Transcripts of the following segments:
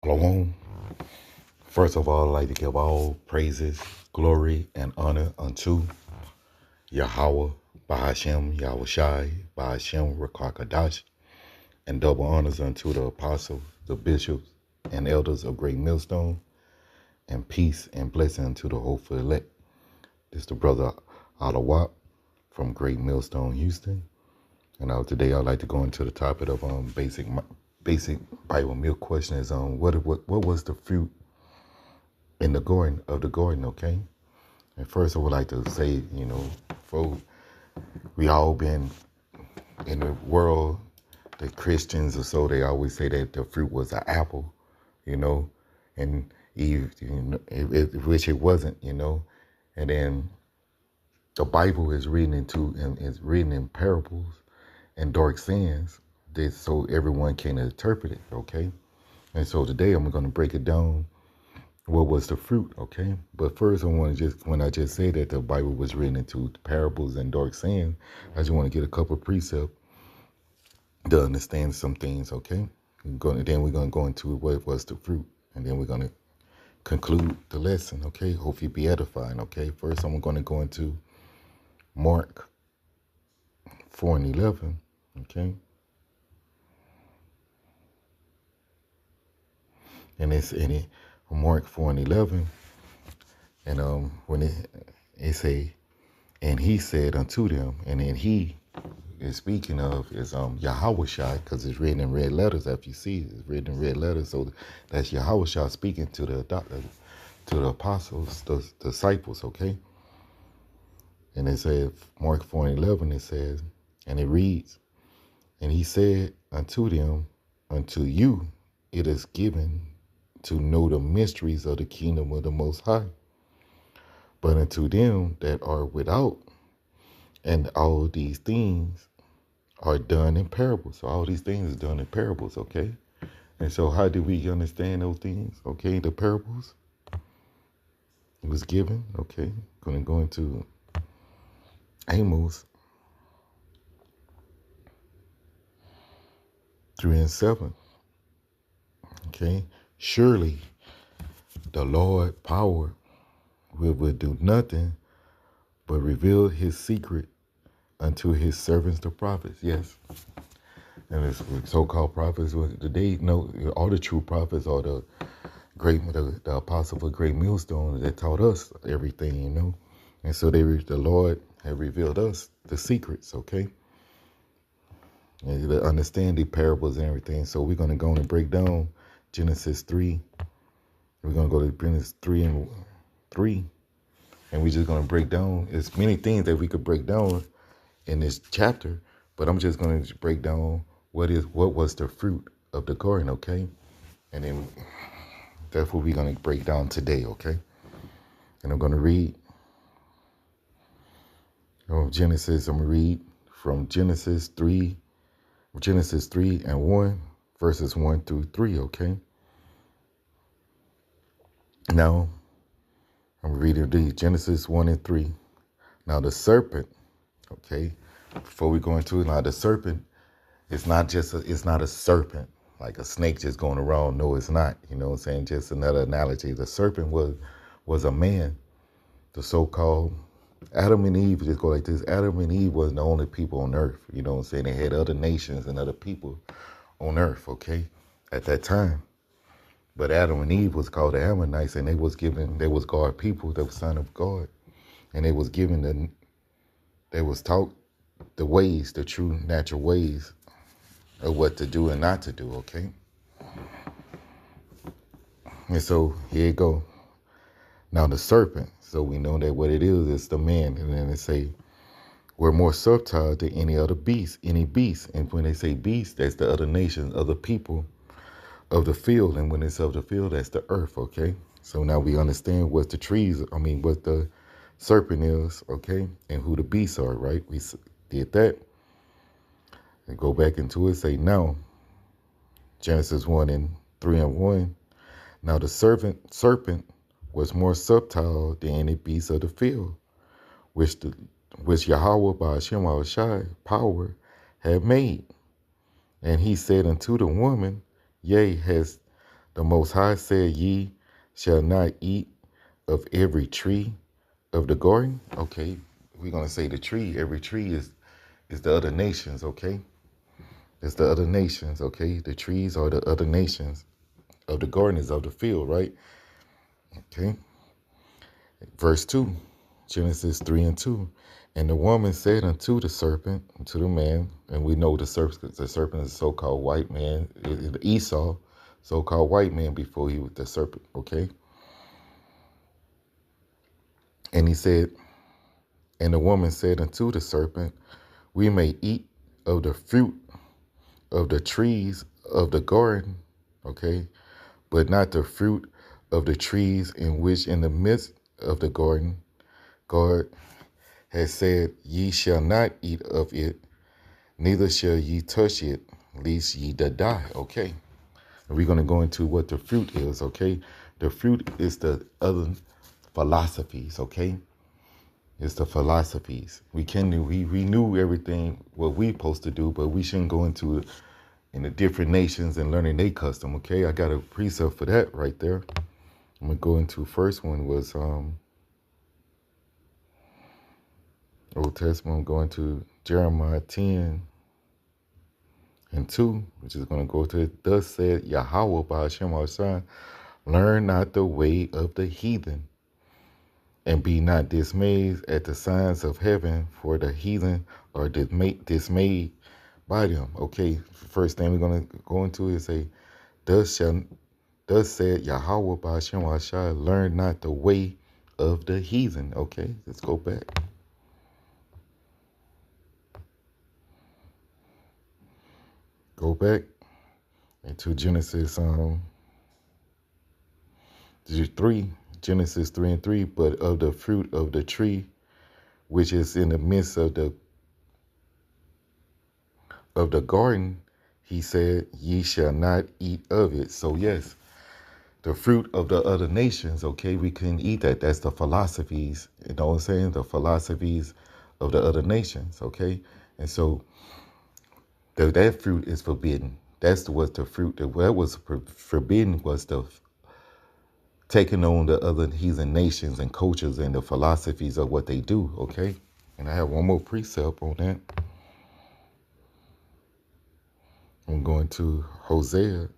Shalom. First of all, I'd like to give all praises, glory, and honor unto Yahweh, Bahashem, Yahushai, Bahashem, Rakakadash, and double honors unto the apostles, the bishops, and elders of Great Millstone, and peace and blessing unto the hopeful elect. This is the brother Alawat from Great Millstone, Houston. And today I'd like to go into the topic of basic Bible milk question is what was the fruit in the garden, okay? And first I would like to say, for we all been in the world, the Christians or so, they always say that the fruit was an apple, and Eve, which it wasn't, and then the Bible is is written in parables and dark sayings, so everyone can interpret it, okay? And so today I'm going to break it down. What was the fruit, okay? But first, when I just said that the Bible was written into parables and dark sayings, I just want to get a couple of precepts to understand some things, okay? Then we're going to go into what was the fruit, and then we're going to conclude the lesson, okay? Hope you be edifying, okay? First, I'm going to go into Mark 4 and 11, okay? And it's in Mark 4 and 11, and when it say, and he said unto them, and then he is speaking of is Yahushua, because it's written in red letters. If you see, it's written in red letters, so that's Yahushua speaking to the apostles, the disciples, okay? And it says Mark 4 and 11. It says, and it reads, and he said unto them, unto you it is given to know the mysteries of the kingdom of the Most High, but unto them that are without, and all these things are done in parables. So all these things is done in parables, okay? And so how do we understand those things, okay? The parables it was given, okay? Going to go into Amos 3 and 7, okay? Surely the Lord power will do nothing but reveal his secret unto his servants, the prophets. Yes. And it's so-called prophets, today, no, all the true prophets are the apostle of Great Millstone that taught us everything, And so the Lord had revealed us the secrets, okay? And to understand the parables and everything. So we're going to go and break down Genesis 3. We're going to go to Genesis 3 and 3. And we're just going to break down. There's many things that we could break down in this chapter, but I'm just going to break down what was the fruit of the garden, okay? And then that's what we're going to break down today, okay? And I'm going to read Genesis. I'm going to read from Genesis 3 and 1, verses 1 through 3, okay? Now, I'm reading Genesis 1 and 3. Now the serpent, okay, before we go into it, now the serpent, it's not a serpent, like a snake just going around. No, it's not. You know what I'm saying? Just another analogy. The serpent was a man, the so-called Adam and Eve. Just go like this. Adam and Eve wasn't the only people on earth. You know what I'm saying? They had other nations and other people on earth, okay, at that time. But Adam and Eve was called the Ammonites, and they was God people, they was son of God. And they was taught the ways, the true natural ways of what to do and not to do, okay? And so here it go. Now the serpent, so we know that what it is the man. And then they say, we're more subtle than any other beast, any beast. And when they say beast, that's the other nations, other people of the field. And when it's of the field, that's the earth, okay? So now we understand what the serpent is, okay? And who the beasts are, right? We did that. And go back into it, say now, Genesis 1 and 3 and 1. Now the serpent was more subtle than any beast of the field, which Yahweh by Hashem Shai power had made. And he said unto the woman, yea, hast The Most High said, ye shall not eat of every tree of the garden. Okay, we're going to say the tree. Every tree is the other nations, okay? It's the other nations, okay? The trees are the other nations of the garden is of the field, right? Okay. Verse 2, Genesis 3:2. And the woman said unto the serpent, unto the man, and we know the serpent is a so-called white man, Esau, so-called white man before he was the serpent, okay? And he said, and the woman said unto the serpent, we may eat of the fruit of the trees of the garden, okay, but not the fruit of the trees in which in the midst of the garden, God has said, ye shall not eat of it, neither shall ye touch it, lest ye die. Okay. And we're going to go into what the fruit is, okay? The fruit is the other philosophies, okay? It's the philosophies. We knew everything what we supposed to do, but we shouldn't go into it in the different nations and learning their custom, okay? I got a precept for that right there. I'm going to go into first one was Old Testament. I'm going to Jeremiah 10:2, which is going to go to, thus said Yahweh by Hashem our son, learn not the way of the heathen, and be not dismayed at the signs of heaven, for the heathen are dismayed by them. Okay, first thing we're going to go into is thus said Yahweh by Hashem our son, learn not the way of the heathen. Okay, let's go back. Go back into Genesis 3, Genesis 3:3, but of the fruit of the tree which is in the midst of the garden, he said, ye shall not eat of it. So yes, the fruit of the other nations, okay, we couldn't eat that. That's the philosophies, you know what I'm saying? The philosophies of the other nations, okay? And so that fruit is forbidden. That's what the fruit that was forbidden was the taking on the other heathen nations and cultures and the philosophies of what they do, okay? And I have one more precept on that. I'm going to Hosea.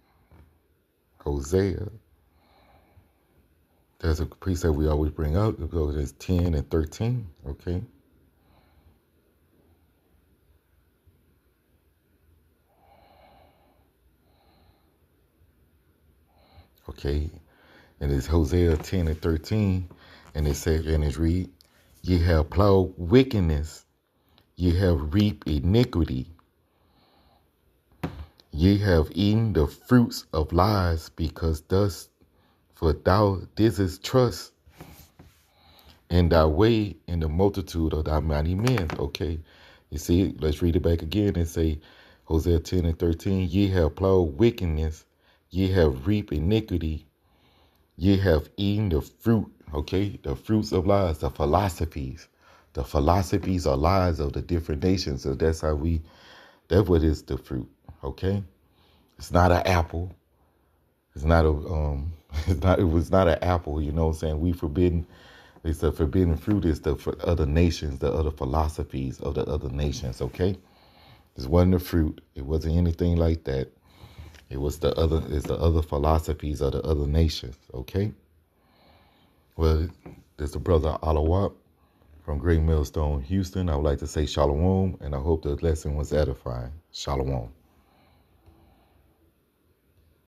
There's a precept we always bring up. It goes as 10 and 13, okay? Okay, and it's Hosea 10 and 13, and it says, and it read, ye have plowed wickedness, ye have reaped iniquity, ye have eaten the fruits of lies, because thus, for thou didst trust in thy way in the multitude of thy mighty men. Okay, you see, let's read it back again and say, Hosea 10 and 13, ye have plowed wickedness, ye have reaped iniquity, ye have eaten the fruit, okay, the fruits of lies, the philosophies. The philosophies are lies of the different nations. So that's what is the fruit, okay? It's not an apple. It's not it was not an apple, you know what I'm saying? It's the forbidden fruit is for other nations, the other philosophies of the other nations, okay? This wasn't a fruit. It wasn't anything like that. It's the other philosophies of the other nations, okay? Well, this is the brother Alawat from Great Millstone, Houston. I would like to say shalom, and I hope the lesson was edifying. Shalom.